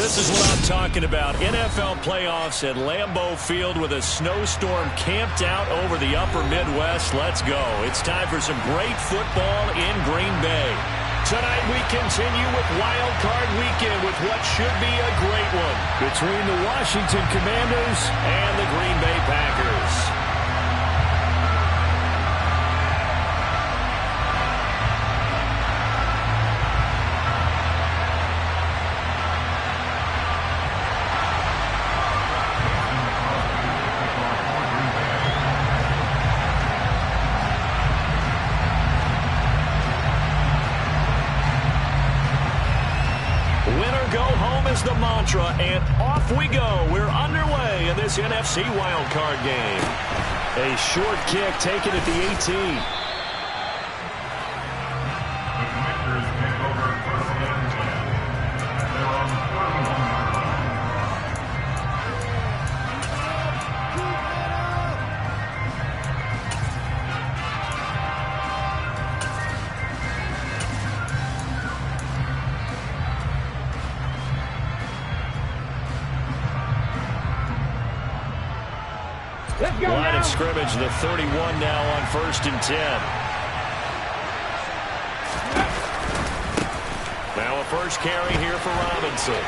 This is what I'm talking about. NFL playoffs at Lambeau Field with a snowstorm camped out over the upper Midwest. Let's go. It's time for some great football in Green Bay. Tonight we continue with Wild Card Weekend with what should be a great one between the Washington Commanders and the Green Bay Packers. The mantra, and off we go. We're underway in this NFC wildcard game. A short kick taken at the 18. Line of scrimmage, the 31 now on 1st and 10. Now a first carry here for Robinson.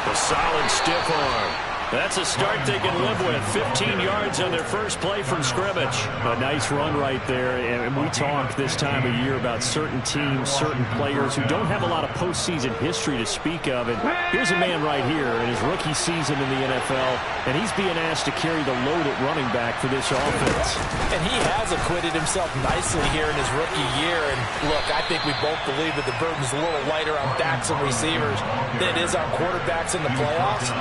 A solid stiff arm. That's a start they can live with. 15 yards on their first play from scrimmage. A nice run right there. And we talk this time of year about certain teams, certain players who don't have a lot of postseason history to speak of. And here's a man right here in his rookie season in the NFL, and he's being asked to carry the load at running back for this offense. And he has acquitted himself nicely here in his rookie year. And look, I think we both believe that the burden's a little lighter on backs and receivers than it is on quarterbacks in the playoffs.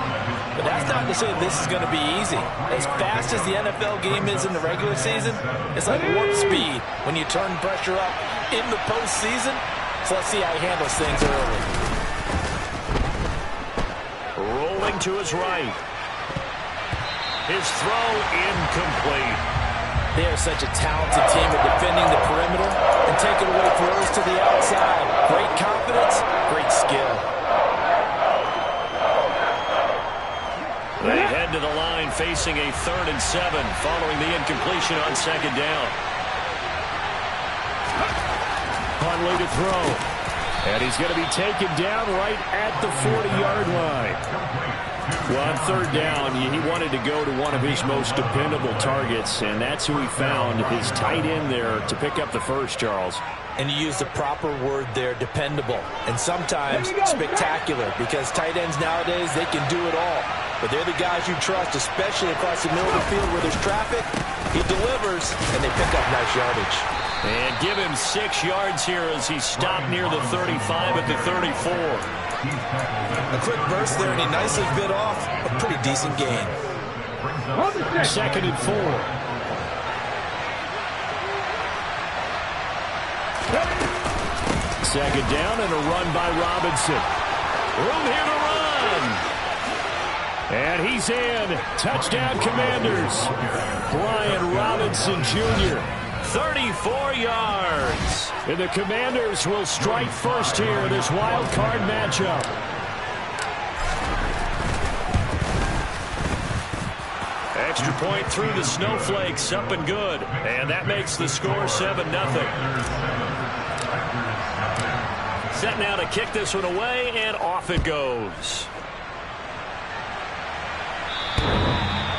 But that's not to say this is going to be easy. As fast as the NFL game is in the regular season, it's like warp speed when you turn pressure up in the postseason. So let's see how he handles things early. Rolling to his right. His throw incomplete. They are such a talented team at defending the perimeter and taking away throws to the outside. Great confidence, great skill. They head to the line facing a 3rd and 7 following the incompletion on 2nd down. Huntley to throw. And he's going to be taken down right at the 40-yard line. Well, on 3rd down, he wanted to go to one of his most dependable targets, and that's who he found, his tight end there, to pick up the first, Charles. And you use the proper word there, dependable, and sometimes spectacular, because tight ends nowadays, they can do it all. But they're the guys you trust, especially across the middle of the field where there's traffic. He delivers, and they pick up nice yardage. And give him 6 yards here as he stopped near the 35 at the 34. A quick burst there, and he nicely bit off a pretty decent gain. 2nd and 4. Second down and a run by Robinson. Room here to run. And he's in. Touchdown, Commanders. Brian Robinson Jr. 34 yards. And the Commanders will strike first here in this wild card matchup. Extra point through the snowflakes, up and good. And that makes the score 7-0. Set now to kick this one away, and off it goes.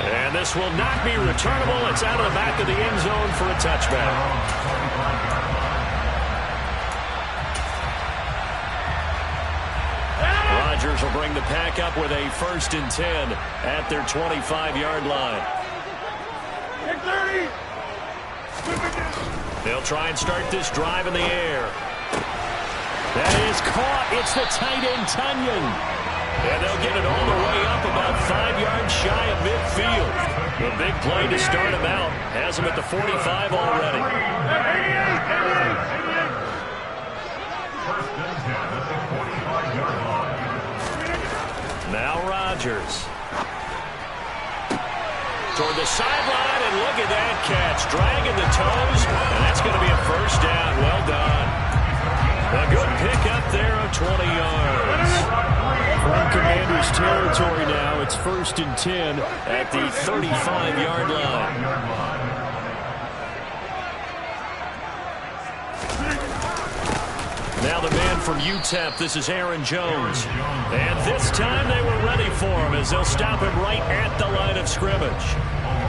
And this will not be returnable. It's out of the back of the end zone for a touchback. Rodgers will bring the pack up with a 1st and 10 at their 25-yard line. They'll try and start this drive in the air. That is caught. It's the tight end, Tunyon. And they'll get it all the way up about 5 yards shy of midfield. The big play to start him out. Has him at the 45 already. Now Rodgers. Toward the sideline, and look at that catch. Dragging the toes, and that's going to be a 1st down. Well done. A good pickup there of 20 yards. From Commanders territory now, it's 1st and 10 at the 35-yard line. Now the man from UTEP, this is Aaron Jones. And this time they were ready for him as they'll stop him right at the line of scrimmage.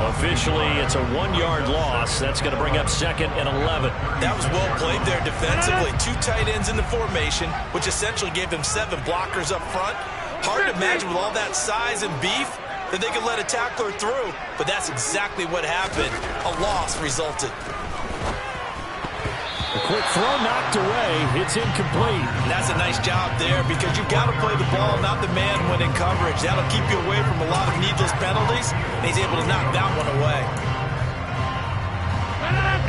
Officially, it's a 1-yard loss. That's going to bring up 2nd and 11. That was well played there defensively. 2 tight ends in the formation, which essentially gave them 7 blockers up front. Hard to imagine with all that size and beef that they could let a tackler through, but that's exactly what happened. A loss resulted. A quick throw knocked away. It's incomplete. That's a nice job there because you've got to play the ball, not the man when in coverage. That'll keep you away from a lot of needless penalties, and he's able to knock that one away.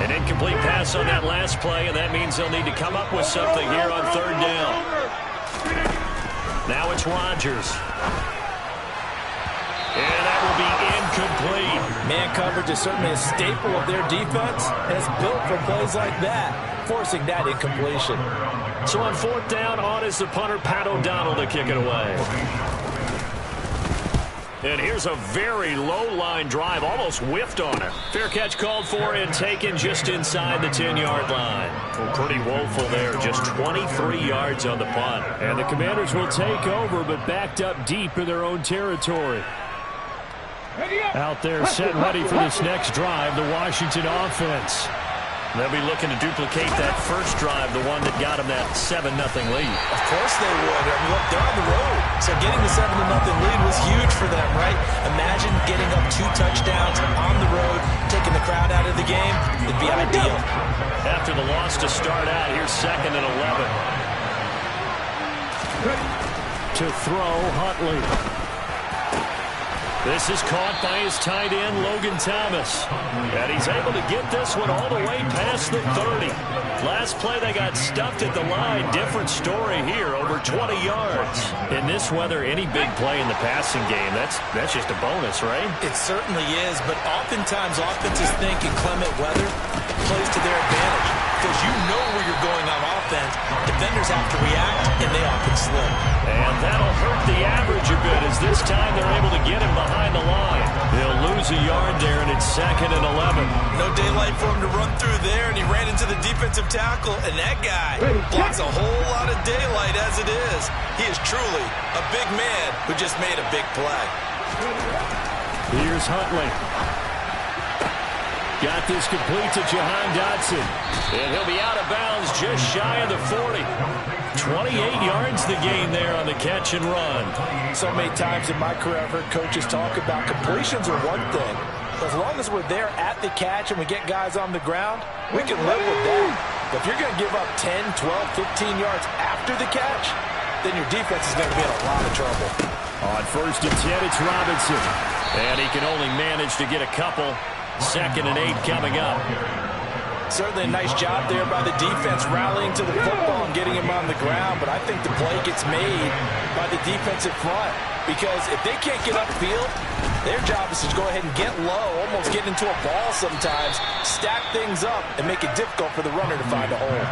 An incomplete pass on that last play, and that means they'll need to come up with something here on 3rd down. Now it's Rodgers. And that will be incomplete. Man coverage is certainly a staple of their defense, and it's built for plays like that, forcing that incompletion. So on 4th down, on is the punter, Pat O'Donnell, to kick it away. And here's a very low-line drive, almost whiffed on it. Fair catch called for and taken just inside the 10-yard line. Well, pretty woeful there, just 23 yards on the punt. And the Commanders will take over, but backed up deep in their own territory. Out there set ready for this next drive, the Washington offense. They'll be looking to duplicate that first drive, the one that got them that 7-0 lead. Of course they would. I mean, look, they're on the road. So getting the 7-0 lead was huge for them, right? Imagine getting up 2 touchdowns on the road, taking the crowd out of the game. It'd be ideal. After the loss to start out, here's 2nd and 11. To throw, Huntley. This is caught by his tight end, Logan Thomas. And he's able to get this one all the way past the 30. Last play, they got stuffed at the line. Different story here, over 20 yards. In this weather, any big play in the passing game, that's just a bonus, right? It certainly is, but oftentimes offenses think inclement weather plays to their advantage. Because you know where you're going on offense. Defenders have to react, and they often slip. And that'll hurt the average a bit as this time they're able to get him behind the line. He'll lose a yard there, and it's 2nd and 11. No daylight for him to run through there, and he ran into the defensive tackle, and that guy blocks a whole lot of daylight as it is. He is truly a big man who just made a big play. Here's Huntley. Got this complete to Jahan Dotson. And he'll be out of bounds just shy of the 40. 28 yards the gain there on the catch and run. So many times in my career I've heard coaches talk about completions are one thing. As long as we're there at the catch and we get guys on the ground, we can live with that. But if you're going to give up 10, 12, 15 yards after the catch, then your defense is going to be in a lot of trouble. On 1st and 10, it's Robinson. And he can only manage to get a couple. 2nd and 8 coming up. Certainly a nice job there by the defense rallying to the football and getting him on the ground, but I think the play gets made by the defensive front because if they can't get upfield, their job is to go ahead and get low, almost get into a ball sometimes, stack things up, and make it difficult for the runner to find a hole.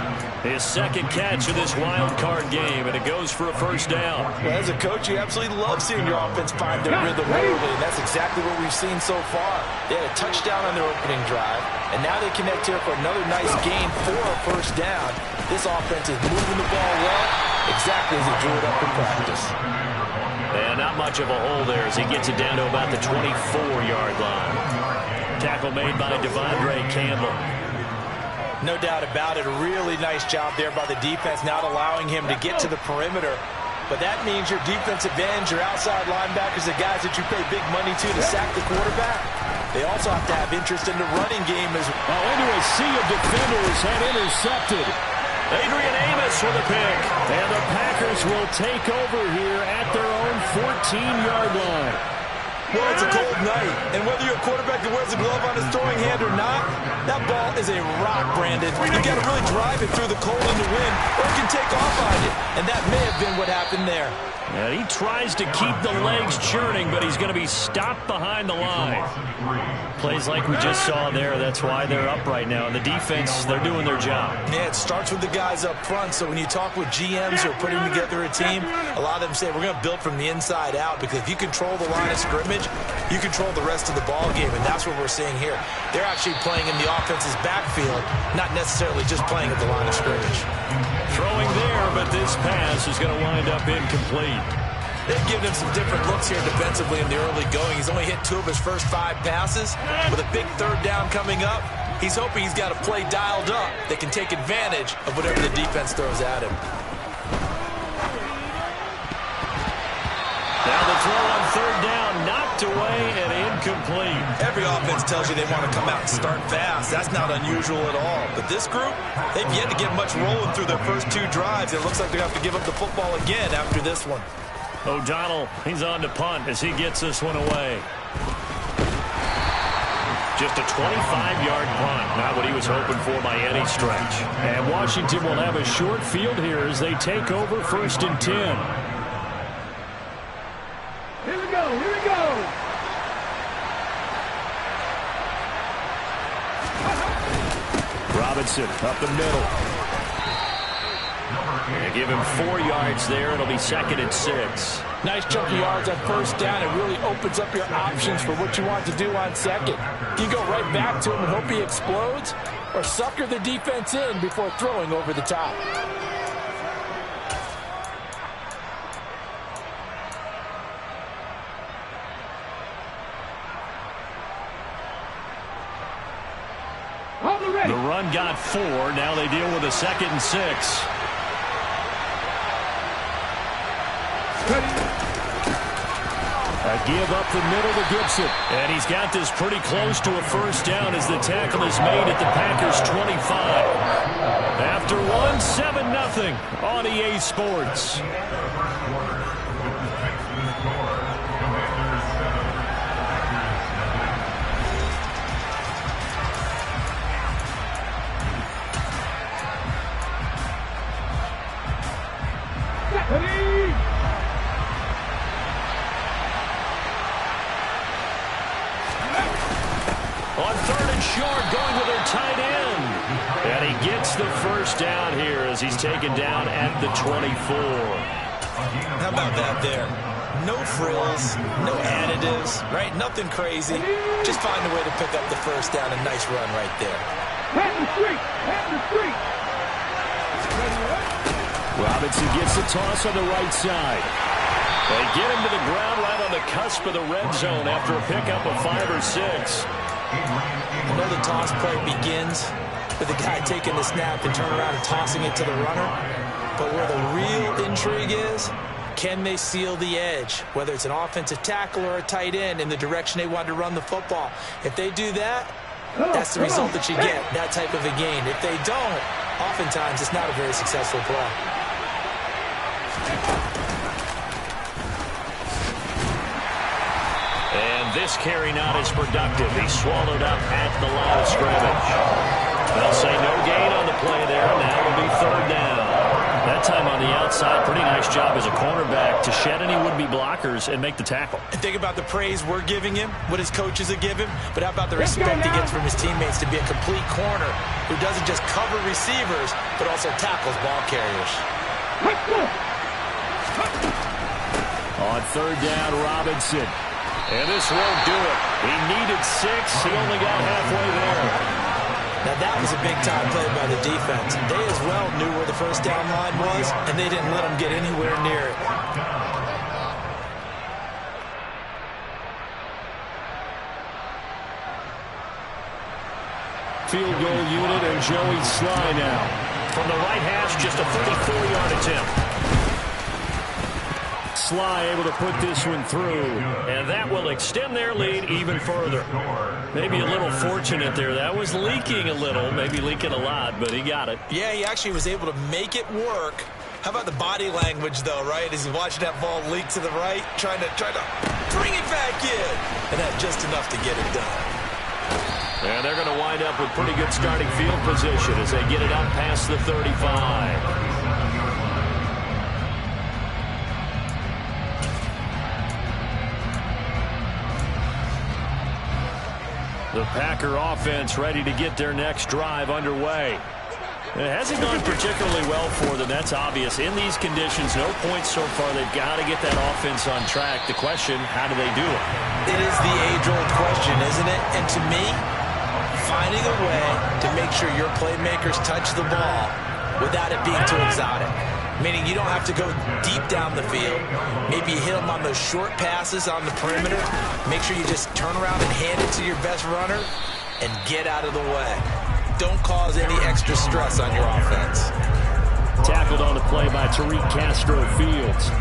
His 2nd catch of this wild card game, and it goes for a 1st down. Well, as a coach, you absolutely love seeing your offense find their rhythm early, and that's exactly what we've seen so far. They had a touchdown on their opening drive, and now they connect here for another nice gain for a 1st down. This offense is moving the ball well, exactly as they drew it up in practice. And not much of a hole there as he gets it down to about the 24-yard line. Tackle made by Devondre Campbell. No doubt about it. A really nice job there by the defense, not allowing him to get to the perimeter. But that means your defensive ends, your outside linebackers, the guys that you pay big money to sack the quarterback, they also have to have interest in the running game as well. Into a sea of defenders had intercepted. Adrian Amos with a pick. And the Packers will take over here at their own 14-yard line. Well, it's a cold night. And whether you're a quarterback that wears a glove on his throwing hand or not, that ball is a rock, Brandon. You've got to really drive it through the cold and the wind, or it can take off on you. And that may have been what happened there. And he tries to keep the legs churning, but he's going to be stopped behind the line. Plays like we just saw there. That's why they're up right now. And the defense, they're doing their job. Yeah, it starts with the guys up front. So when you talk with GMs who are putting together a team, a lot of them say we're going to build from the inside out, because if you control the line of scrimmage, you control the rest of the ball game. And that's what we're seeing here. They're actually playing in the offense's backfield, not necessarily just playing at the line of scrimmage. Throwing there, but this pass is going to wind up incomplete. They've given him some different looks here defensively in the early going. He's only hit 2 of his first 5 passes. With a big third down coming up, he's hoping he's got a play dialed up that can take advantage of whatever the defense throws at him. Now the throw on third down, knocked away and incomplete. Every offense tells you they want to come out and start fast. That's not unusual at all. But this group, they've yet to get much rolling through their first 2 drives. It looks like they're going to have to give up the football again after this one. O'Donnell, he's on to punt as he gets this one away. Just a 25-yard punt, not what he was hoping for by any stretch. And Washington will have a short field here as they take over 1st and 10. Here we go, here we go. Robinson up the middle. They give him 4 yards there. It'll be 2nd and 6. Nice chunk of yards on first down. It really opens up your options for what you want to do on second. You go right back to him and hope he explodes, or sucker the defense in before throwing over the top. The run got 4. Now they deal with a 2nd and 6. A give up the middle to Gibson. And he's got this pretty close to a first down as the tackle is made at the Packers' 25. After 1, 7-0 on EA Sports. On 3rd and short, going with their tight end. And he gets the first down here as he's taken down at the 24. How about that there? No frills, no additives, right? Nothing crazy. Just find a way to pick up the first down. A nice run right there. Pass the street, pass the street. Robinson gets the toss on the right side. They get him to the ground right on the cusp of the red zone after a pickup of 5 or 6. I know the toss play begins with the guy taking the snap and turning around and tossing it to the runner. But where the real intrigue is, can they seal the edge, whether it's an offensive tackle or a tight end, in the direction they want to run the football? If they do that, that's the result that you get, that type of a gain. If they don't, oftentimes it's not a very successful play. This carry not as productive. He's swallowed up at the line of scrimmage. They'll say no gain on the play there. Now it'll be 3rd down. That time on the outside, pretty nice job as a cornerback to shed any would-be blockers and make the tackle. And think about the praise we're giving him, what his coaches have given him, but how about the respect he gets from his teammates to be a complete corner who doesn't just cover receivers, but also tackles ball carriers. On 3rd down, Robinson. And this won't do it. He needed 6. He only got halfway there. Now that was a big-time play by the defense. They as well knew where the first down line was, and they didn't let him get anywhere near it. Field goal unit and Joey Sly now. From the right hash, just a 34-yard attempt. Sly able to put this one through, and that will extend their lead even further. Maybe a little fortunate there. That was leaking a little, maybe leaking a lot, but he got it. Yeah, he actually was able to make it work. How about the body language, though, right? As he's watching that ball leak to the right, trying to bring it back in. and had just enough to get it done. And they're going to wind up with pretty good starting field position as they get it up past the 35. The Packer offense ready to get their next drive underway. It hasn't gone particularly well for them, that's obvious. In these conditions, no points so far. They've got to get that offense on track. The question, how do they do it? It is the age-old question, isn't it? And to me, finding a way to make sure your playmakers touch the ball without it being too exotic. Meaning you don't have to go deep down the field. Maybe you hit them on those short passes on the perimeter. Make sure you just turn around and hand it to your best runner and get out of the way. Don't cause any extra stress on your offense. Tackled on the play by Tariq Castro-Fields.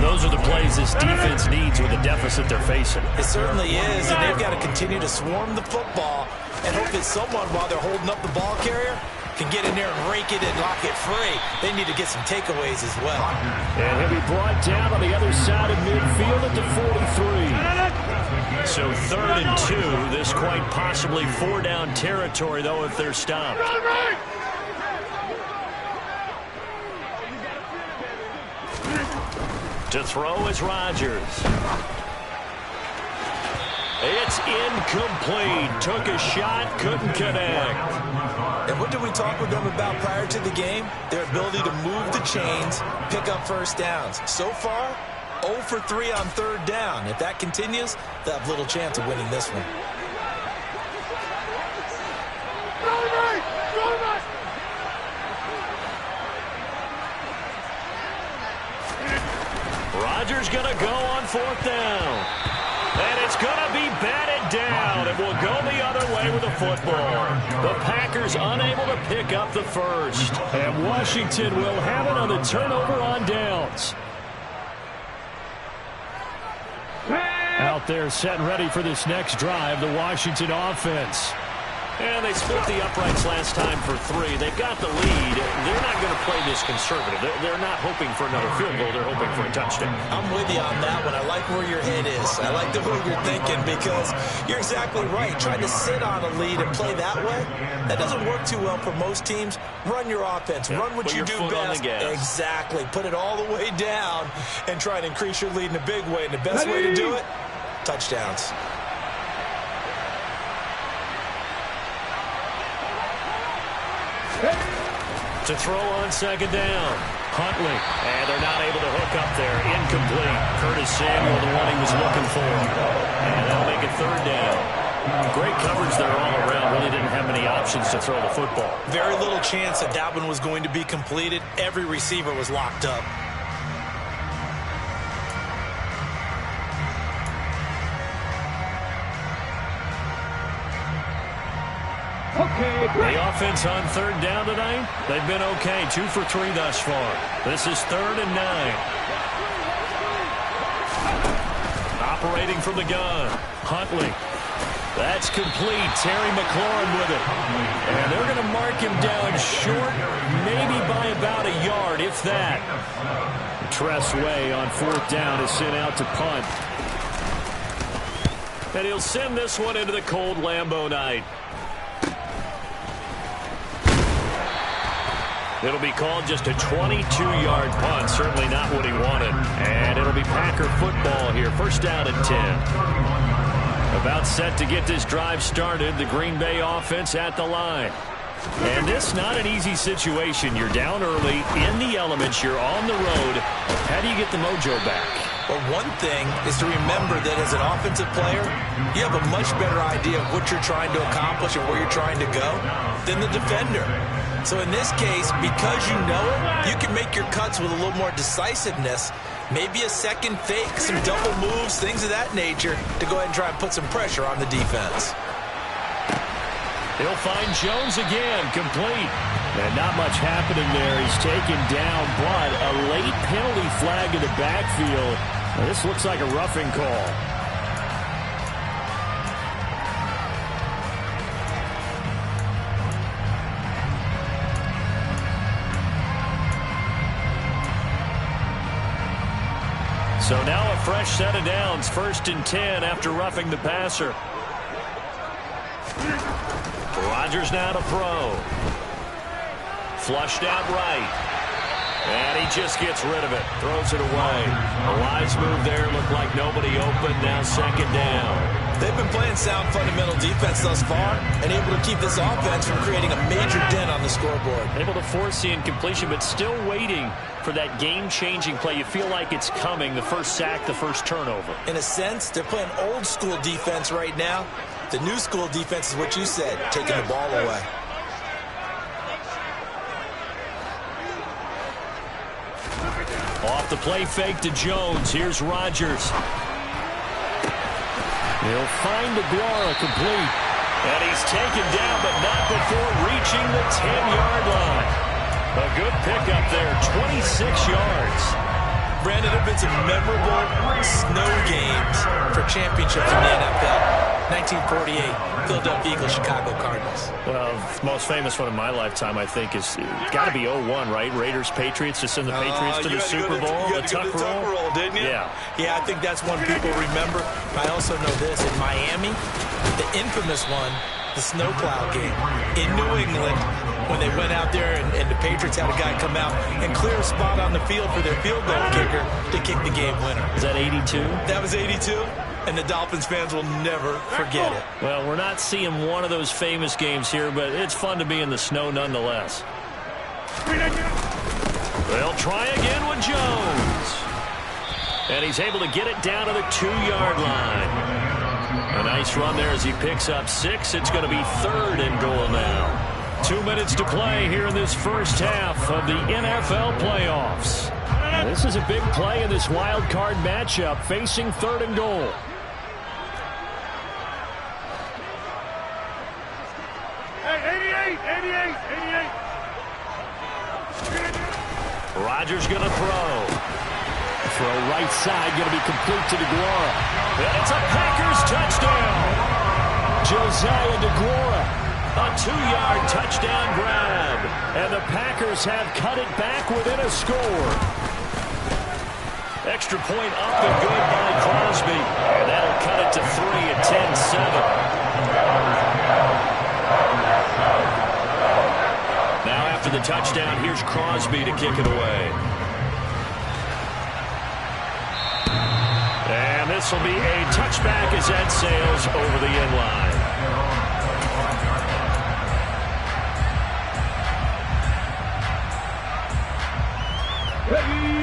Those are the plays this defense needs with the deficit they're facing. It certainly is, and they've got to continue to swarm the football and hope that someone, while they're holding up the ball carrier, can get in there and rake it and lock it free. They need to get some takeaways as well. And he'll be brought down on the other side of midfield at the 43. So 3rd and 2. This quite possibly 4-down territory, though, if they're stopped. To throw is Rodgers. It's incomplete. Took a shot, couldn't connect. And what did we talk with them about prior to the game? Their ability to move the chains, pick up first downs. So far, 0 for 3 on 3rd down. If that continues, they'll have little chance of winning this one. Rodgers going to go on 4th down. And it's going to be batted down. It will go the other way with the football. The Packers unable to pick up the first. And Washington will have it on the turnover on downs. Out there set and ready for this next drive, the Washington offense. And they split the uprights last time for 3. They've got the lead. They're not going to play this conservative. They're not hoping for another field goal. They're hoping for a touchdown. I'm with you on that one. I like where your head is. I like the way you're thinking because you're exactly right. Trying to sit on a lead and play that way, that doesn't work too well for most teams. Run your offense. Run what you do best. Exactly. Put it all the way down and try and increase your lead in a big way. And the best way to do it, touchdowns. To throw on 2nd down. Huntley. And they're not able to hook up there. Incomplete. Curtis Samuel, the one he was looking for. And that'll make it 3rd down. Great coverage there all around. Really didn't have many options to throw the football. Very little chance that that one was going to be completed. Every receiver was locked up. The offense on 3rd down tonight, they've been okay. 2 for 3 thus far. This is 3rd and 9. Operating from the gun. Huntley. That's complete. Terry McLaurin with it. And they're going to mark him down short, maybe by about a yard, if that. Tress Way on 4th down is sent out to punt. And he'll send this one into the cold Lambeau night. It'll be called just a 22-yard punt. Certainly not what he wanted. And it'll be Packer football here. 1st down and 10. About set to get this drive started. The Green Bay offense at the line. And this not an easy situation. You're down early, in the elements. You're on the road. How do you get the mojo back? Well, one thing is to remember that as an offensive player, you have a much better idea of what you're trying to accomplish and where you're trying to go than the defender. So in this case, because you know it, you can make your cuts with a little more decisiveness. Maybe a second fake, some double moves, things of that nature to go ahead and try and put some pressure on the defense. He'll find Jones again, complete. And not much happening there. He's taken down, but a late penalty flag in the backfield. Now, this looks like a roughing call. So now a fresh set of downs, 1st and 10 after roughing the passer. Rodgers now to throw. Flushed out right. And he just gets rid of it. Throws it away. A wise move there. Looked like nobody open. Now 2nd down. They've been playing sound fundamental defense thus far and able to keep this offense from creating a major dent on the scoreboard. Able to force the incompletion, but still waiting for that game-changing play. You feel like it's coming. The first sack, the first turnover. In a sense, they're playing old-school defense right now. The new-school defense is what you said, taking the ball away. Off the play fake to Jones. Here's Rodgers. He'll find DeGuara complete. And he's taken down, but not before reaching the 10-yard line. A good pickup there, 26 yards. Brandon, there have been some memorable snow games for championships in the NFL. 1948, Philadelphia Eagles, Chicago Cardinals. Well, the most famous one in my lifetime, I think, is got to be 01, right? Raiders, Patriots, to send the Patriots to the Super Bowl. You had to go to the Tuck roll, didn't you? Yeah. Yeah, I think that's one people remember. I also know this. In Miami, the infamous one, the snowplow game. In New England, when they went out there and the Patriots had a guy come out and clear a spot on the field for their field goal kicker to kick the game winner. Is that 82? That was 82. And the Dolphins fans will never forget it. Well, we're not seeing one of those famous games here, but it's fun to be in the snow nonetheless. They'll try again with Jones. And he's able to get it down to the 2-yard line. A nice run there as he picks up 6. It's going to be 3rd and goal now. 2 minutes to play here in this first half of the NFL playoffs. This is a big play in this wild card matchup, facing 3rd and goal. Hey, 88. Rodgers going to throw. Throw right side, going to be complete to DeGuara. And it's a Packers touchdown. Josiah DeGuara, a 2-yard touchdown grab. And the Packers have cut it back within a score. Extra point up and good by Crosby. And that'll cut it to 3 at 10-7. Now after the touchdown, here's Crosby to kick it away. And this will be a touchback as that sails over the end line.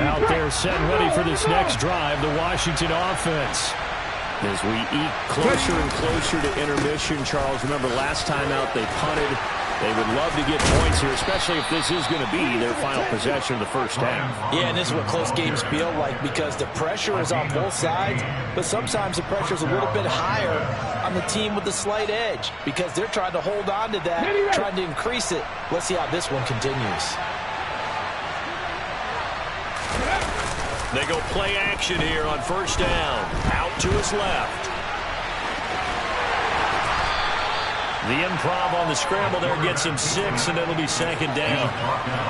Out there set ready for this next drive, the Washington offense. As we eke closer and closer to intermission, Charles, remember last time out they punted. They would love to get points here, especially if this is going to be their final possession of the first half. Yeah, and this is what close games feel like because the pressure is on both sides, but sometimes the pressure is a little bit higher on the team with the slight edge because they're trying to hold on to that, trying to increase it. Let's see how this one continues. They go play action here on 1st down. Out to his left. The improv on the scramble there gets him 6, and it'll be 2nd down.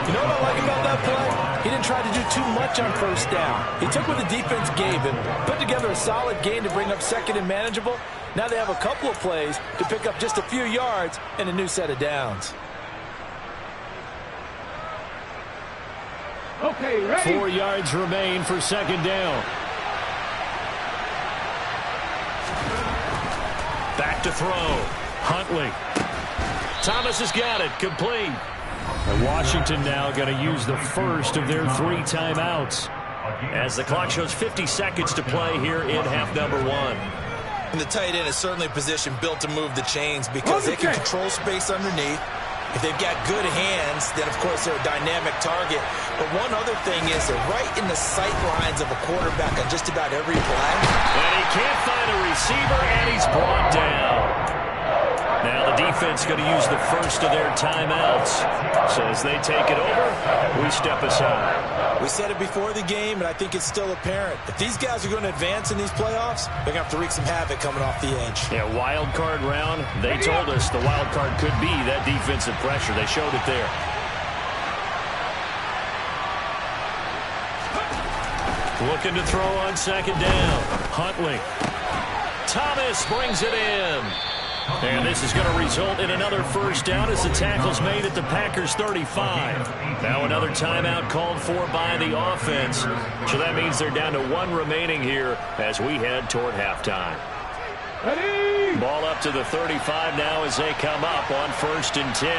You know what I like about that play? He didn't try to do too much on 1st down. He took what the defense gave him, put together a solid gain to bring up 2nd and manageable. Now they have a couple of plays to pick up just a few yards and a new set of downs. Okay, ready? 4 yards remain for 2nd down. Back to throw. Huntley. Thomas has got it. Complete. And Washington now going to use the first of their 3 timeouts. As the clock shows 50 seconds to play here in half number 1. And the tight end is certainly a position built to move the chains because they can control space underneath. If they've got good hands, then, of course, they're a dynamic target. But one other thing is they're right in the sight lines of a quarterback on just about every play. And he can't find a receiver, and he's brought down. Now the defense going to use the first of their timeouts. So as they take it over, we step aside. We said it before the game, and I think it's still apparent. If these guys are going to advance in these playoffs, they're going to have to wreak some havoc coming off the edge. Yeah, wild card round. They told us the wild card could be that defensive pressure. They showed it there. Looking to throw on second down. Huntley. Thomas brings it in. And this is going to result in another first down as the tackle's made at the Packers' 35. Now another timeout called for by the offense. So that means they're down to one remaining here as we head toward halftime. Ready? Ball up to the 35 now as they come up on 1st and 10.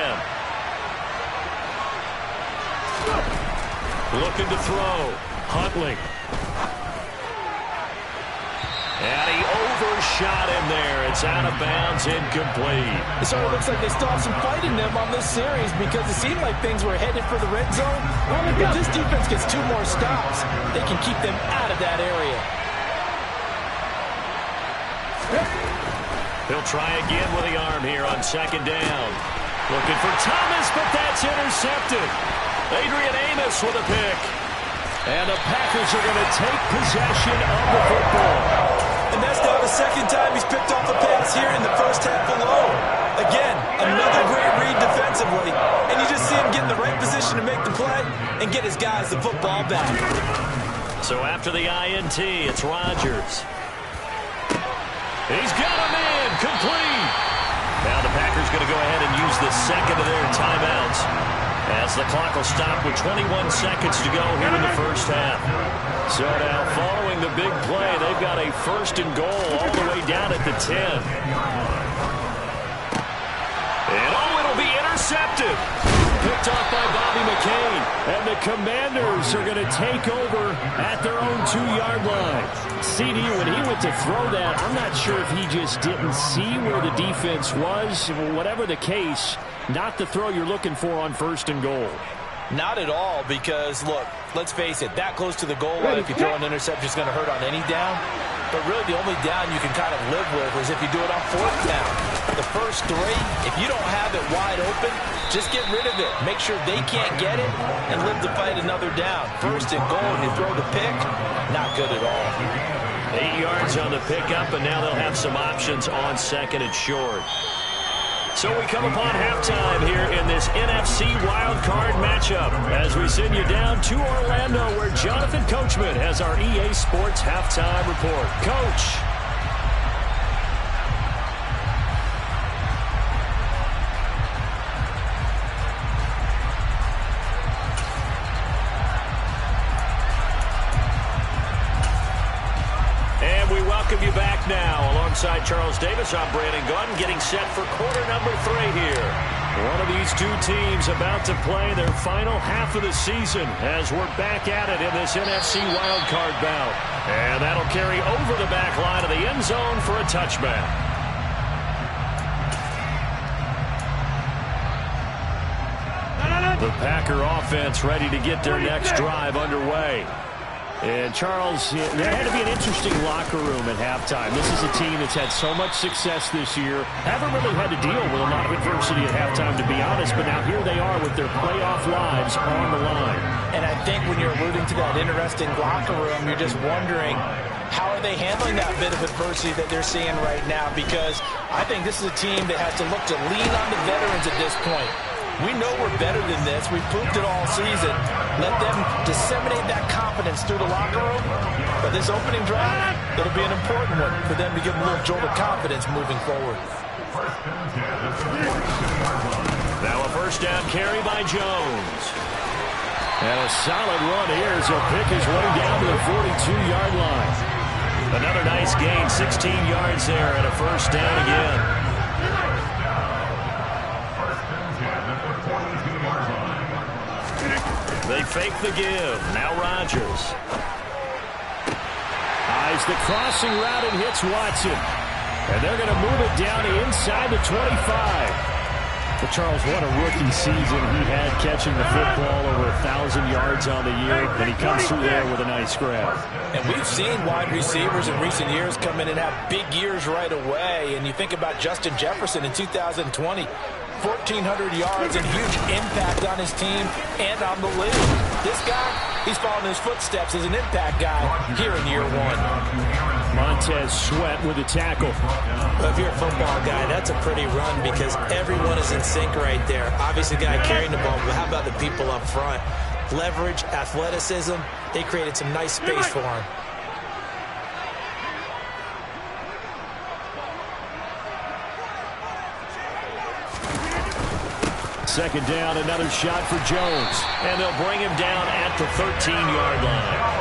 Looking to throw. Huntley. And he overshot him there. It's out of bounds, incomplete. It sort of looks like they still have some fight in them on this series because it seemed like things were headed for the red zone. If this defense gets 2 more stops, they can keep them out of that area. He'll try again with the arm here on second down. Looking for Thomas, but that's intercepted. Adrian Amos with a pick. And the Packers are going to take possession of the football. And that's now the second time he's picked off a pass here in the first half alone. Again, another great read defensively. And you just see him get in the right position to make the play and get his guys the football back. So after the INT, it's Rodgers. He's got him in. Complete. Now the Packers going to go ahead and use the second of their timeouts as the clock will stop with 21 seconds to go here in the first half. So now following the big play, they've got a 1st and goal all the way down at the 10. And it'll be intercepted. Picked off by Bobby McCain. And the Commanders are going to take over at their own 2-yard line. CD, when he went to throw that, I'm not sure if he just didn't see where the defense was. Whatever the case, not the throw you're looking for on 1st and goal. Not at all because, look, let's face it, that close to the goal line, if you throw an interception, is going to hurt on any down. But really the only down you can kind of live with is if you do it on 4th down. The first 3, if you don't have it wide open, just get rid of it. Make sure they can't get it and live to fight another down. 1st and goal, and you throw the pick, not good at all. 8 yards on the pickup, and now they'll have some options on 2nd and short. So we come upon halftime here in this NFC wildcard matchup as we send you down to Orlando where Jonathan Coachman has our EA Sports halftime report. Coach. Welcome you back now. Alongside Charles Davis, I'm Brandon Gordon, getting set for quarter number 3 here. One of these two teams about to play their final half of the season as we're back at it in this NFC wildcard bout. And that'll carry over the back line of the end zone for a touchback. The Packer offense ready to get their next drive underway. And, Charles, there had to be an interesting locker room at halftime. This is a team that's had so much success this year. Haven't really had to deal with a lot of adversity at halftime, to be honest. But now here they are with their playoff lives on the line. And I think when you're alluding to that interesting locker room, you're just wondering, how are they handling that bit of adversity that they're seeing right now? Because I think this is a team that has to look to lean on the veterans at this point. We know we're better than this. We've proved it all season. Let them disseminate that confidence through the locker room. But this opening drive, it'll be an important one for them to give them a little jolt of confidence moving forward. Now a first down carry by Jones. And a solid run here as he'll pick his way down to the 42-yard line. Another nice gain, 16 yards there and a first down again. They fake the give. Now Rodgers. Eyes the crossing route and hits Watson. And they're going to move it down to inside the 25. But Charles, what a rookie season he had catching the football, over 1,000 yards on the year, and he comes through there with a nice grab. And we've seen wide receivers in recent years come in and have big years right away. And you think about Justin Jefferson in 2020, 1,400 yards and huge impact on his team and on the league. This guy, he's following his footsteps as an impact guy here in year 1. Montez Sweat with a tackle. Well, if you're a football guy, that's a pretty run because everyone is in sync right there. Obviously, the guy carrying the ball, but how about the people up front? leverage, athleticism. They created some nice space for him. Second down, another shot for Jones. And they'll bring him down at the 13-yard line.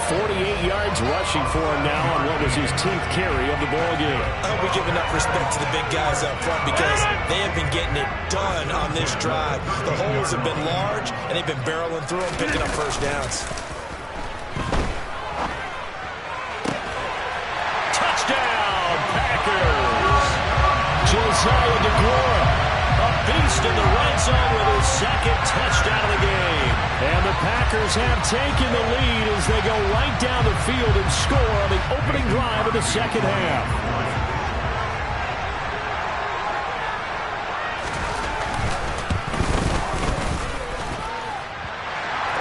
48 yards rushing for him now on what was his 10th carry of the ball game. I hope we give enough respect to the big guys up front because they have been getting it done on this drive. The holes have been large, and they've been barreling through them, picking up first downs. Touchdown, Packers! Josiah DeGuara. A beast in the red zone with his second touchdown of the game. And the Packers have taken the lead as they go right down the field and score on the opening drive of the second half.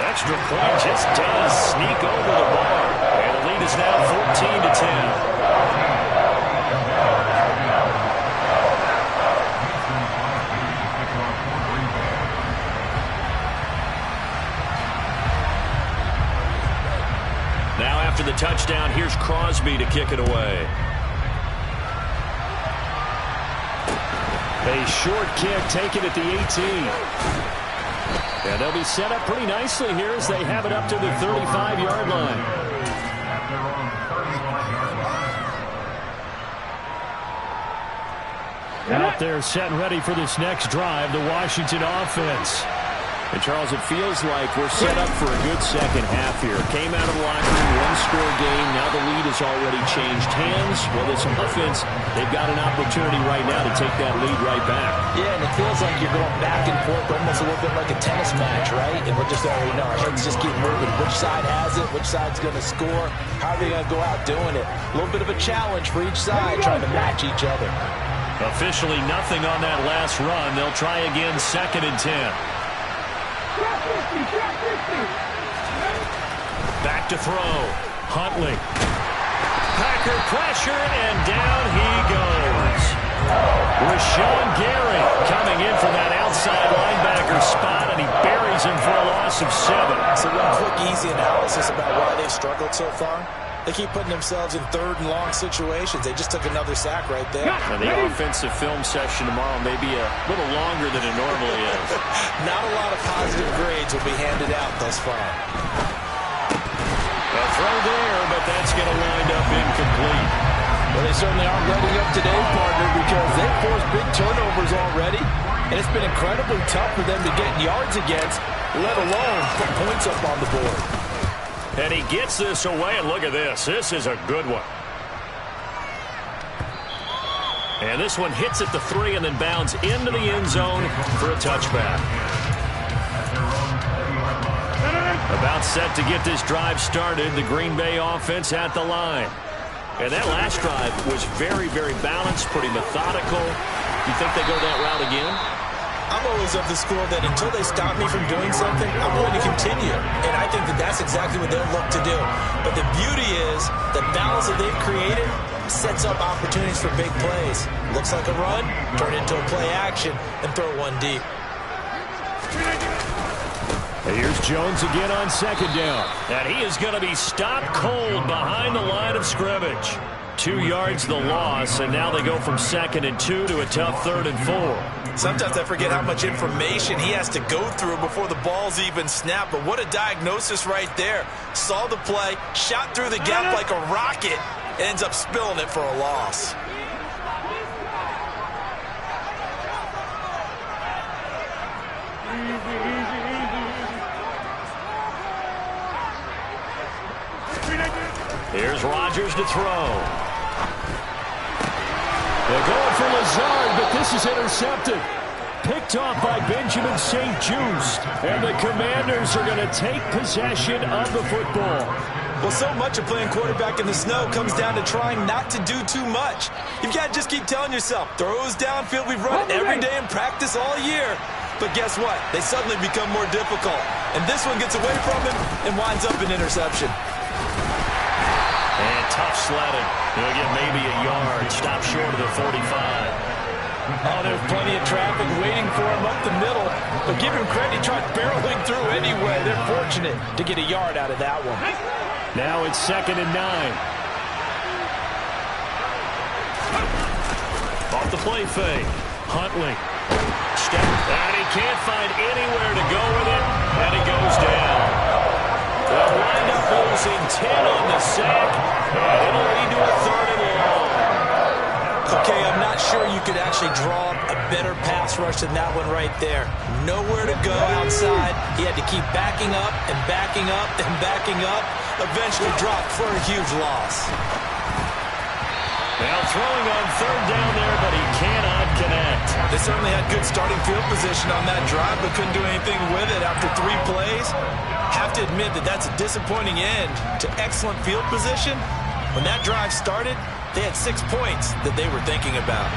Extra point just does sneak over the bar. And the lead is now 14-10. After the touchdown, here's Crosby to kick it away. A short kick taken at the 18. And they'll be set up pretty nicely here as they have it up to the 35-yard line. Out there set and ready for this next drive, the Washington offense. And, Charles, it feels like we're set up for a good second half here. Came out of the locker room, one-score game. Now the lead has already changed hands. Well, this offense, they've got an opportunity right now to take that lead right back. Yeah, and it feels like you're going back and forth almost a little bit like a tennis match, right? And we're just already know our heads just keep moving. Which side has it? Which side's going to score? How are they going to go out doing it? A little bit of a challenge for each side, trying to match each other. Officially nothing on that last run. They'll try again, 2nd and 10. Back to throw. Huntley. Packer pressure, and down he goes. Rashawn Gary coming in from that outside linebacker spot, and he buries him for a loss of 7. So one quick, easy analysis about why they've struggled so far. They keep putting themselves in 3rd and long situations. They just took another sack right there. And the offensive film session tomorrow may be a little longer than it normally is. Not a lot of positive grades will be handed out thus far. A throw there, but that's going to wind up incomplete. Well, they certainly aren't letting up today, partner, because they've forced big turnovers already. And it's been incredibly tough for them to get yards against, let alone put points up on the board. And he gets this away, and look at this. This is a good one. And this one hits at the 3 and then bounds into the end zone for a touchback. About set to get this drive started, the Green Bay offense at the line. And that last drive was very, very balanced, pretty methodical. You think they go that route again? I'm always of the school that until they stop me from doing something, I'm going to continue. And I think that that's exactly what they'll look to do. But the beauty is the balance that they've created sets up opportunities for big plays. Looks like a run, turn it into a play action, and throw one deep. Here's Jones again on 2nd down. And he is going to be stopped cold behind the line of scrimmage. 2 yards the loss, and now they go from 2nd and 2 to a tough 3rd and 4. Sometimes I forget how much information he has to go through before the ball's even snapped. But what a diagnosis right there. Saw the play, shot through the gap like a rocket, ends up spilling it for a loss. Here's Rodgers to throw. They're going for Lazard, but this is intercepted. Picked off by Benjamin St. Just. And the Commanders are going to take possession of the football. Well, so much of playing quarterback in the snow comes down to trying not to do too much. You've got to just keep telling yourself, throws downfield, we've run it every day in practice all year. But guess what? They suddenly become more difficult. And this one gets away from him and winds up an interception. And tough sledding. He'll get maybe a yard. Stop short of the 45. Oh, there's plenty of traffic waiting for him up the middle. But give him credit, he tried barreling through anyway. They're fortunate to get a yard out of that one. Now it's 2nd and 9. Off the play fake. Huntley. Step. And he can't find anywhere to go with it. And he goes down. They'll wind up losing 10 on the sack. And it'll lead to a 3rd and long. Okay, I'm not sure you could actually draw up a better pass rush than that one right there. Nowhere to go outside. He had to keep backing up and backing up and backing up. Eventually dropped for a huge loss. Now throwing on 3rd down there, but he cannot connect. They certainly had good starting field position on that drive, but couldn't do anything with it after 3 plays. Have to admit that that's a disappointing end to excellent field position. When that drive started, they had 6 points that they were thinking about.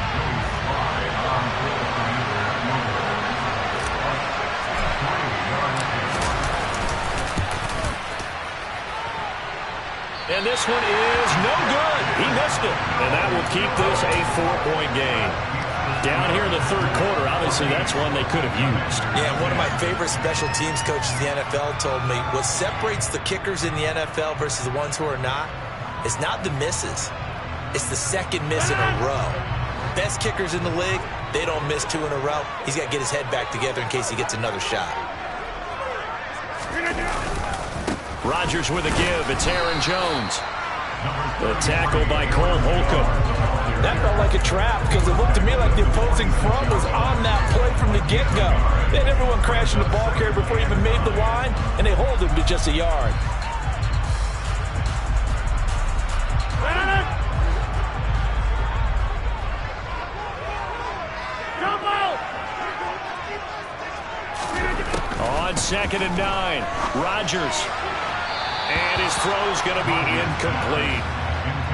And this one is no good. He missed it. And that will keep this a 4-point game. Down here in the 3rd quarter, obviously that's one they could have used. Yeah, one of my favorite special teams coaches in the NFL told me what separates the kickers in the NFL versus the ones who are not is not the misses. It's the second miss in a row. Best kickers in the league, they don't miss 2 in a row. He's got to get his head back together in case he gets another shot. Rodgers with a give. It's Aaron Jones. The tackle by Cole Holcomb. That felt like a trap because it looked to me like the opposing front was on that play from the get-go. They had everyone crashing the ball carrier before he even made the line, and they hold him to just a yard. On 2nd and 9, Rodgers. And his throw's going to be incomplete.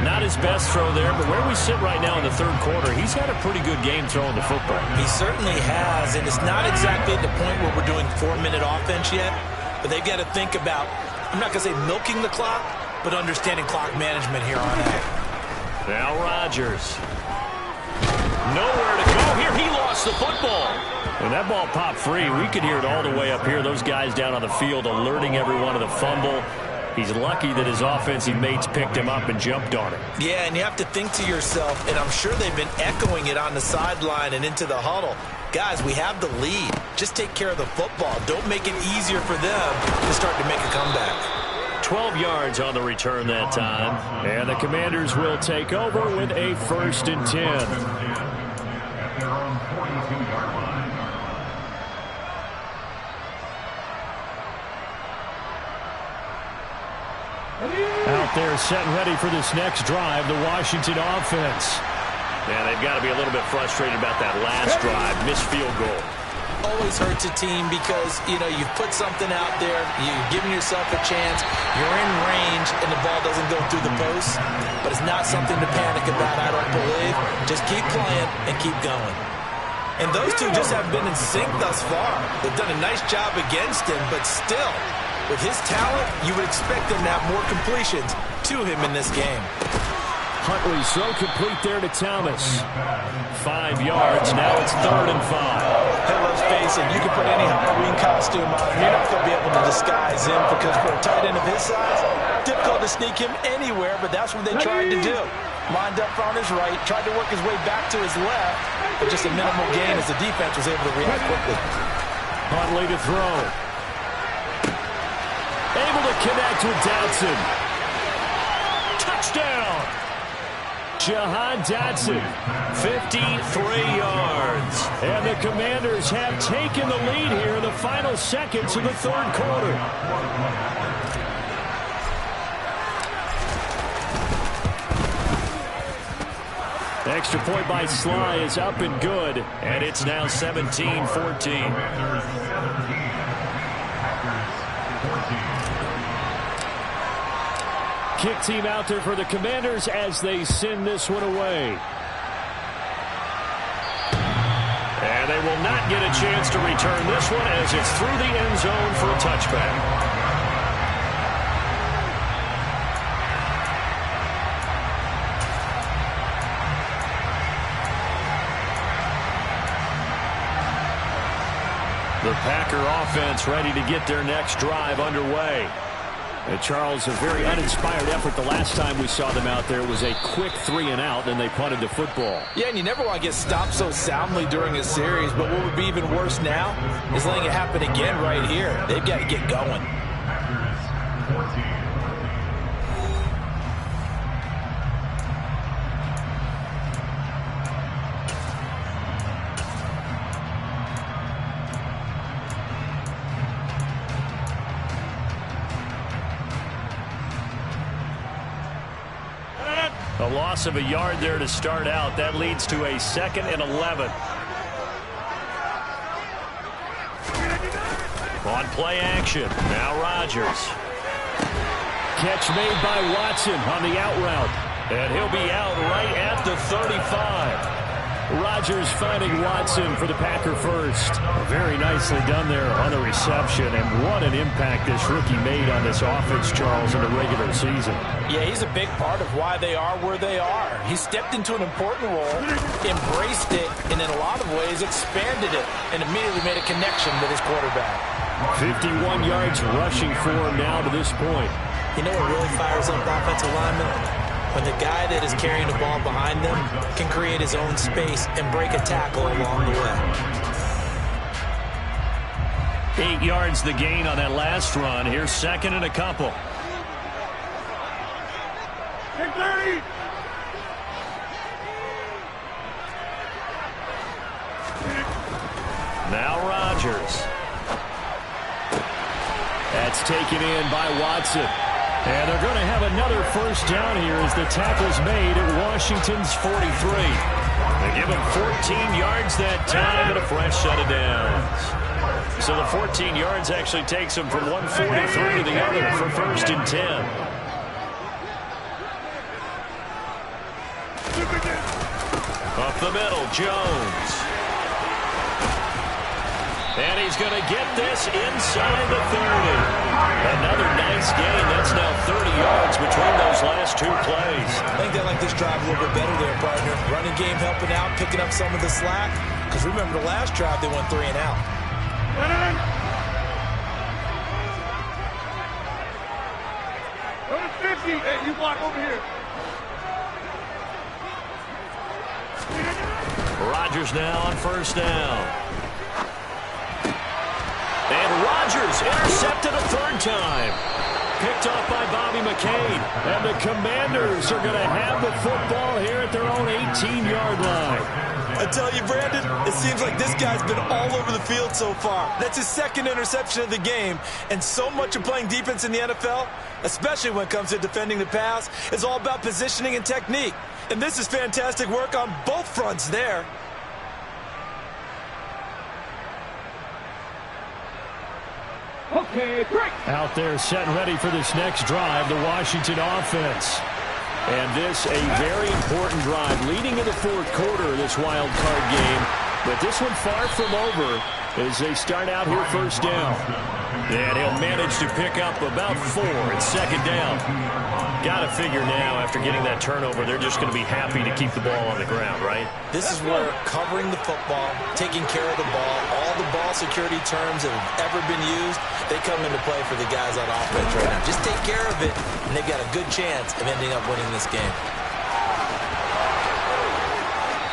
Not his best throw there, but where we sit right now in the 3rd quarter, he's had a pretty good game throwing the football. He certainly has, and it's not exactly at the point where we're doing 4-minute offense yet, but they've got to think about, I'm not going to say milking the clock, but understanding clock management here on out. Now Rodgers. Nowhere to go here. He lost the football. And that ball popped free. We could hear it all the way up here. Those guys down on the field alerting everyone of the fumble. He's lucky that his offensive mates picked him up and jumped on it. Yeah, and you have to think to yourself, and I'm sure they've been echoing it on the sideline and into the huddle. Guys, we have the lead. Just take care of the football. Don't make it easier for them to start to make a comeback. 12 yards on the return that time. And the Commanders will take over with a 1st and 10. Out there set and ready for this next drive, the Washington offense. Yeah, they've got to be a little bit frustrated about that last drive, missed field goal. Always hurts a team because, you know, you've put something out there, you've given yourself a chance, you're in range, and the ball doesn't go through the post. But it's not something to panic about, I don't believe. Just keep playing and keep going. And those two just haven't been in sync thus far. They've done a nice job against him, but still, with his talent, you would expect him to have more completions to him in this game. Huntley's throw complete there to Thomas. 5 yards. Now it's 3rd and 5. Hey, let's face it, you can put any Halloween costume on him. You're not going to be able to disguise him because for a tight end of his size, difficult to sneak him anywhere, but that's what they tried to do. Lined up on his right, tried to work his way back to his left, but just a minimal gain as the defense was able to react quickly. Huntley to throw. Able to connect with Dotson. Touchdown! Jahan Dotson, 53 yards. And the Commanders have taken the lead here in the final seconds of the 3rd quarter. Extra point by Sly is up and good, and it's now 17-14. Kick team out there for the Commanders as they send this one away. And they will not get a chance to return this one as it's through the end zone for a touchback. The Packer offense ready to get their next drive underway. And Charles, a very uninspired effort the last time we saw them out there. It was a quick 3-and-out, and they punted the football. Yeah, and you never want to get stopped so soundly during a series, but what would be even worse now is letting it happen again right here. They've got to get going. A loss of a yard there to start out. That leads to a 2nd and 11. On play action. Now Rodgers. Catch made by Watson on the out route. And he'll be out right at the 35. Rodgers finding Watson for the Packer first. Very nicely done there on the reception. And what an impact this rookie made on this offense, Charles, in the regular season. Yeah, he's a big part of why they are where they are. He stepped into an important role, embraced it, and in a lot of ways expanded it, and immediately made a connection with his quarterback. 51 yards rushing for him now to this point. You know what really fires up offensive linemen? When the guy that is carrying the ball behind them can create his own space and break a tackle along the way. 8 yards the gain on that last run. Here's 2nd and a couple. Now Rodgers. That's taken in by Watson. And they're going to have another first down here as the tackle's made at Washington's 43. They give him 14 yards that time and a fresh set of downs. So the 14 yards actually takes him from 143 to the other for 1st and 10. Up the middle, Jones. And he's going to get this inside the 30. Another nice gain. That's now 30 yards between those last 2 plays. I think they like this drive a little bit better there, partner. Running game helping out, picking up some of the slack. Because remember the last drive, they went 3-and-out. Go to 50. Hey, you block over here. Rodgers now on first down. And Rodgers intercepted a 3rd time. Picked off by Bobby McCain. And the Commanders are going to have the football here at their own 18-yard line. I tell you, Brandon, it seems like this guy's been all over the field so far. That's his 2nd interception of the game. And so much of playing defense in the NFL, especially when it comes to defending the pass, is all about positioning and technique. And this is fantastic work on both fronts there. Okay, break. Out there set and ready for this next drive, the Washington offense. And this a very important drive leading in the 4th quarter of this wild card game. But this one far from over as they start out here first down. And he'll manage to pick up about 4 at 2nd down. Got to figure now after getting that turnover, they're just going to be happy to keep the ball on the ground, right? This is where covering the football, taking care of the ball, all the ball security terms that have ever been used, they come into play for the guys on offense right now. Just take care of it, and they've got a good chance of ending up winning this game.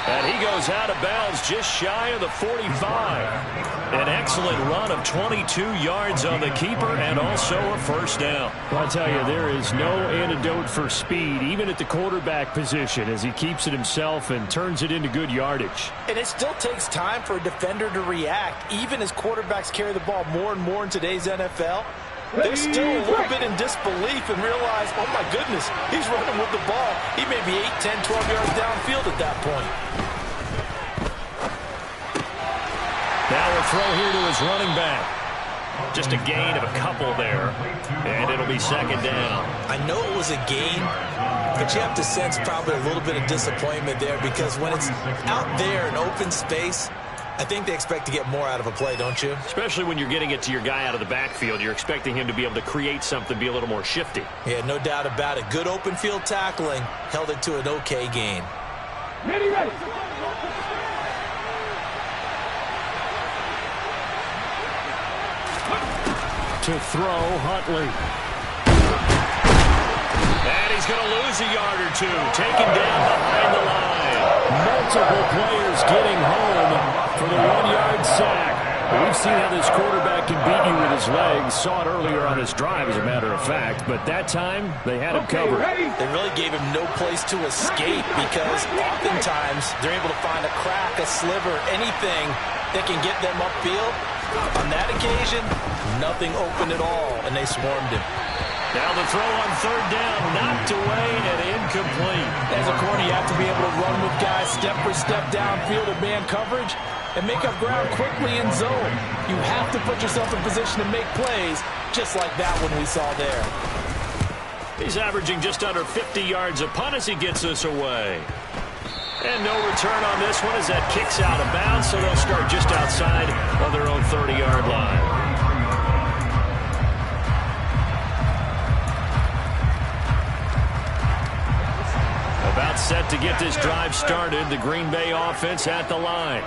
And he goes out of bounds just shy of the 45. An excellent run of 22 yards on the keeper and also a first down. Well, I tell you, there is no antidote for speed, even at the quarterback position, as he keeps it himself and turns it into good yardage. And it still takes time for a defender to react, even as quarterbacks carry the ball more and more in today's NFL. They're still a little bit in disbelief and realize, oh my goodness, he's running with the ball. He may be 8, 10, 12 yards downfield at that point. Now a throw here to his running back. Just a gain of a couple there. And it'll be 2nd down. I know it was a gain, but you have to sense probably a little bit of disappointment there because when it's out there in open space, I think they expect to get more out of a play, don't you? Especially when you're getting it to your guy out of the backfield. You're expecting him to be able to create something, be a little more shifty. Yeah, no doubt about it. Good open field tackling held it to an okay gain. Ready. to throw, Huntley. And he's going to lose a yard or two. Taken down behind the line. Multiple players getting home for the 1-yard sack. We've seen how this quarterback can beat you with his legs. Saw it earlier on this drive, as a matter of fact. But that time, they had him covered. They really gave him no place to escape because oftentimes they're able to find a crack, a sliver, anything that can get them upfield. On that occasion, nothing open at all, and they swarmed him. Now the throw on third down, knocked away and incomplete. As a corner, you have to be able to run with guys step for step downfield in man coverage and make up ground quickly in zone. You have to put yourself in position to make plays, just like that one we saw there. He's averaging just under 50 yards a punt as he gets this away. And no return on this one as that kicks out of bounds, so they'll start just outside of their own 30-yard line. About set to get this drive started, the Green Bay offense at the line.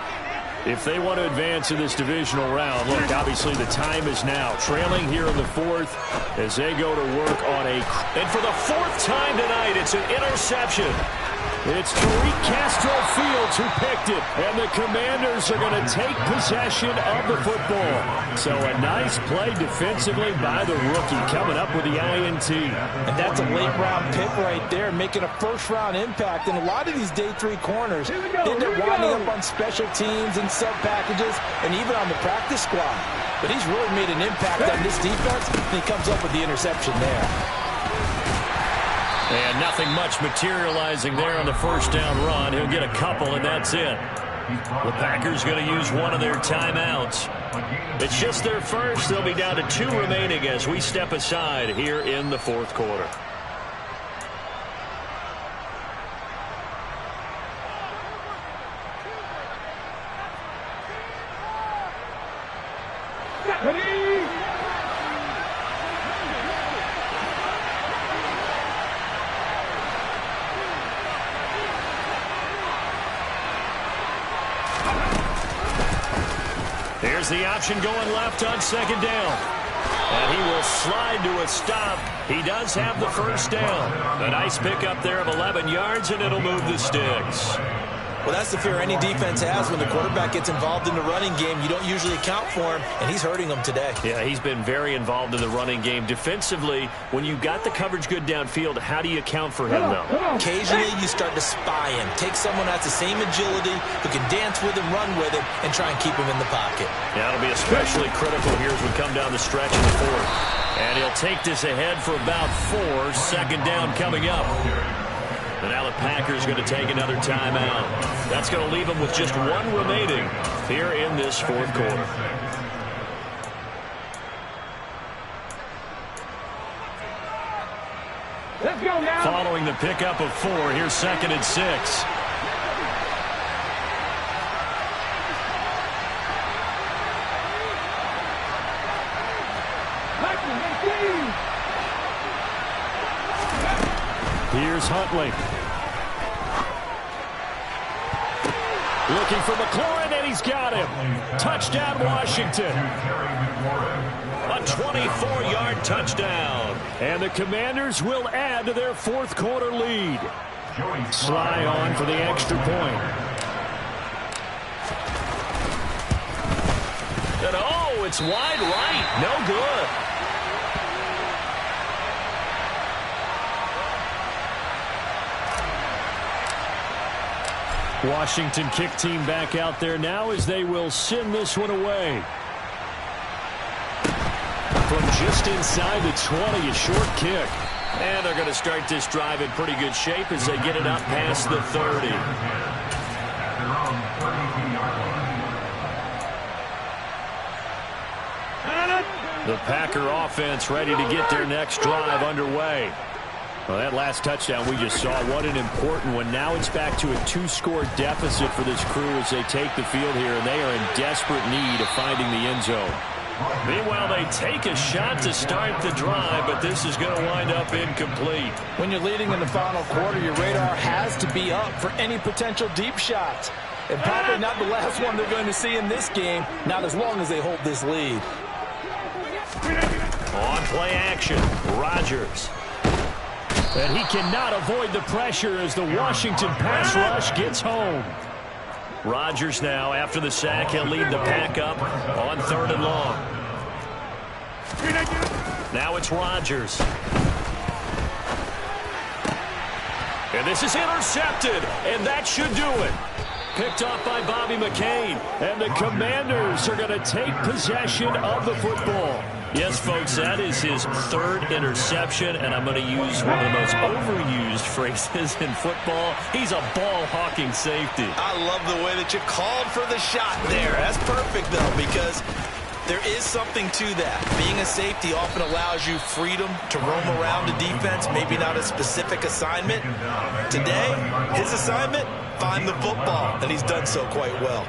If they want to advance in this divisional round, look, obviously the time is now. Trailing here in the fourth as they go to work on a... And for the fourth time tonight, it's an interception. It's Tariq Castro Fields who picked it, and the Commanders are going to take possession of the football. So a nice play defensively by the rookie, coming up with the INT. And that's a late-round pick right there, making a first-round impact. And a lot of these day three corners end up winding up on special teams and sub-packages and even on the practice squad. But he's really made an impact on this defense, and he comes up with the interception there. And nothing much materializing there on the first down run. He'll get a couple, and that's it. The Packers going to use one of their timeouts. It's just their first. They'll be down to 2 remaining as we step aside here in the fourth quarter. Here's the option going left on second down. And he will slide to a stop. He does have the first down. A nice pickup there of 11 yards, and it'll move the sticks. Well, that's the fear any defense has when the quarterback gets involved in the running game. You don't usually account for him, and he's hurting them today. Yeah, he's been very involved in the running game. Defensively, when you got the coverage good downfield, how do you account for him, though? Occasionally, you start to spy him. Take someone that's the same agility, who can dance with him, run with him, and try and keep him in the pocket. Yeah, it'll be especially critical here as we come down the stretch in the fourth. And he'll take this ahead for about 4. Second down coming up. And now the Packers going to take another timeout. That's going to leave them with just 1 remaining here in this fourth quarter. Let's go now. Following the pickup of 4, here's 2nd and 6. Here's Huntley. Looking for McLaurin, and he's got him. Touchdown, Washington. A 24-yard touchdown. And the Commanders will add to their fourth quarter lead. Sly on for the extra point. And oh, it's wide right. No good. Washington kick team back out there now as they will send this one away. From just inside the 20, a short kick. And they're going to start this drive in pretty good shape as they get it up past the 30. The Packer offense ready to get their next drive underway. Well, that last touchdown we just saw, what an important one. Now it's back to a 2-score deficit for this crew as they take the field here, and they are in desperate need of finding the end zone. Meanwhile, they take a shot to start the drive, but this is going to wind up incomplete. When you're leading in the final quarter, your radar has to be up for any potential deep shots. And probably not the last one they're going to see in this game, not as long as they hold this lead. On play action, Rodgers. And he cannot avoid the pressure as the Washington pass rush gets home. Rodgers now, after the sack, he'll lead the pack up on 3rd and long. Now it's Rodgers. And this is intercepted, and that should do it. Picked off by Bobby McCain, and the Commanders are going to take possession of the football. Yes, folks, that is his 3rd interception, and I'm going to use one of the most overused phrases in football. He's a ball-hawking safety. I love the way that you called for the shot there. That's perfect, though, because there is something to that. Being a safety often allows you freedom to roam around the defense, maybe not a specific assignment. Today, his assignment, find the football, and he's done so quite well.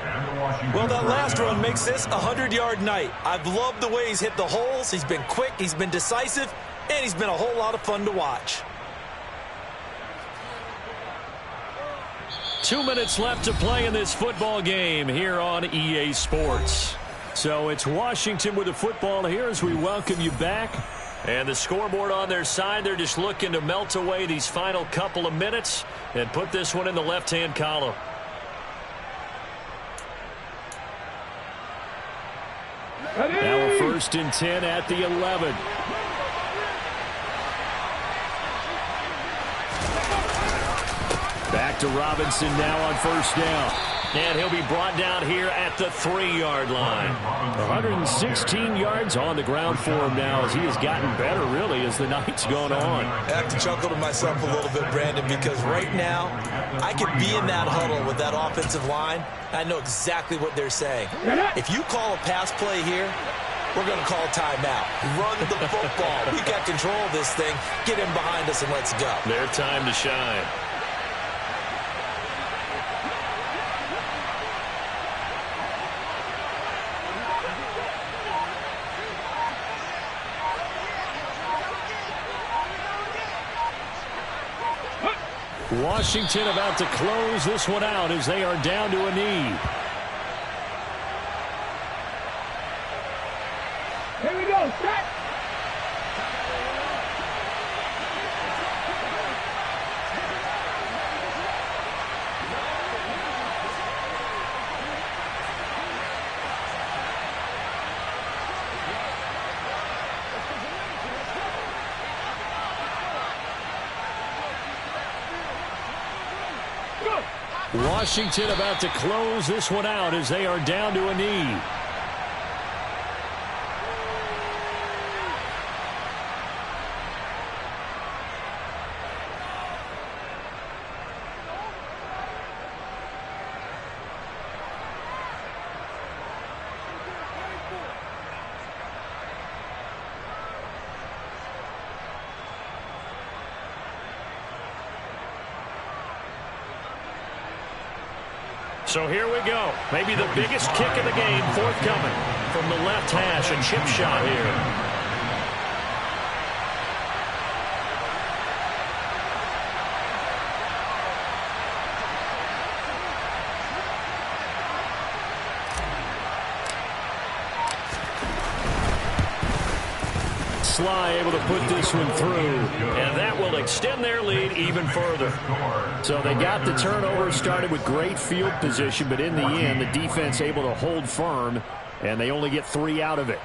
Well, that last run makes this a 100-yard night. I've loved the way he's hit the holes. He's been quick, he's been decisive, and he's been a whole lot of fun to watch. 2 minutes left to play in this football game here on EA Sports. So it's Washington with the football here as we welcome you back. And the scoreboard on their side, they're just looking to melt away these final couple of minutes and put this one in the left-hand column. Now a 1st and 10 at the 11. Back to Robinson now on 1st down. And he'll be brought down here at the 3-yard line. 116 yards on the ground for him now as he has gotten better, really, as the night's gone on. I have to chuckle to myself a little bit, Brandon, because right now I could be in that huddle with that offensive line. I know exactly what they're saying. If you call a pass play here, we're going to call timeout. Run the football. We got control of this thing. Get him behind us and let's go. Their time to shine. Washington about to close this one out as they are down to a knee. Here we go, set. Washington about to close this one out as they are down to a knee. So here we go. Maybe the biggest kick of the game forthcoming from the left hash. A chip shot here. Sly able to put this one through, and that will extend their lead even further. So they got the turnover, started with great field position, but in the end, the defense able to hold firm, and they only get 3 out of it.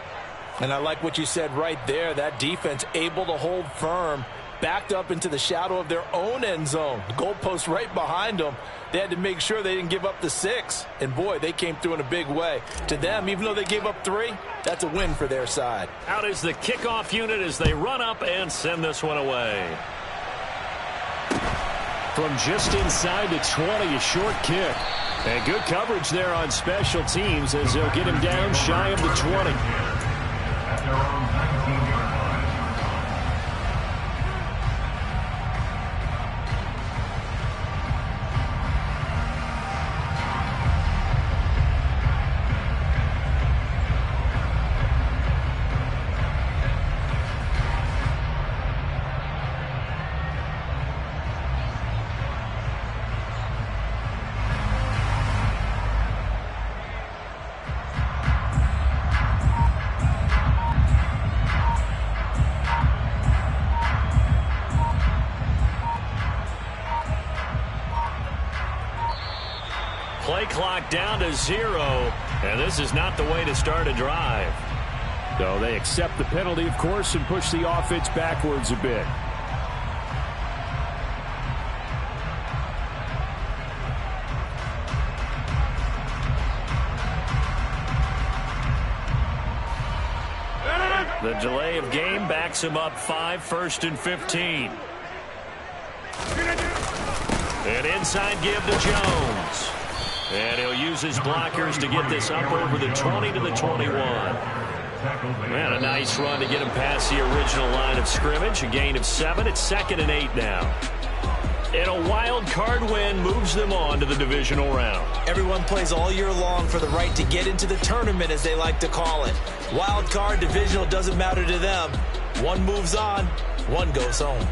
And I like what you said right there. That defense able to hold firm, backed up into the shadow of their own end zone. The goalpost right behind them. They had to make sure they didn't give up the 6. And, boy, they came through in a big way. To them, even though they gave up 3, that's a win for their side. Out is the kickoff unit as they run up and send this one away. From just inside the 20, a short kick. And good coverage there on special teams as they'll get him down shy of the 20. clock down to 0, and this is not the way to start a drive. So they accept the penalty, of course, and push the offense backwards a bit. The delay of game backs him up 5, 1st and 15. An inside give to Jones. And he'll use his blockers to get this up over the 20 to the 21. And a nice run to get him past the original line of scrimmage. A gain of 7. It's 2nd and 8 now. And a wild card win moves them on to the divisional round. Everyone plays all year long for the right to get into the tournament, as they like to call it. Wild card, divisional, doesn't matter to them. One moves on, one goes home.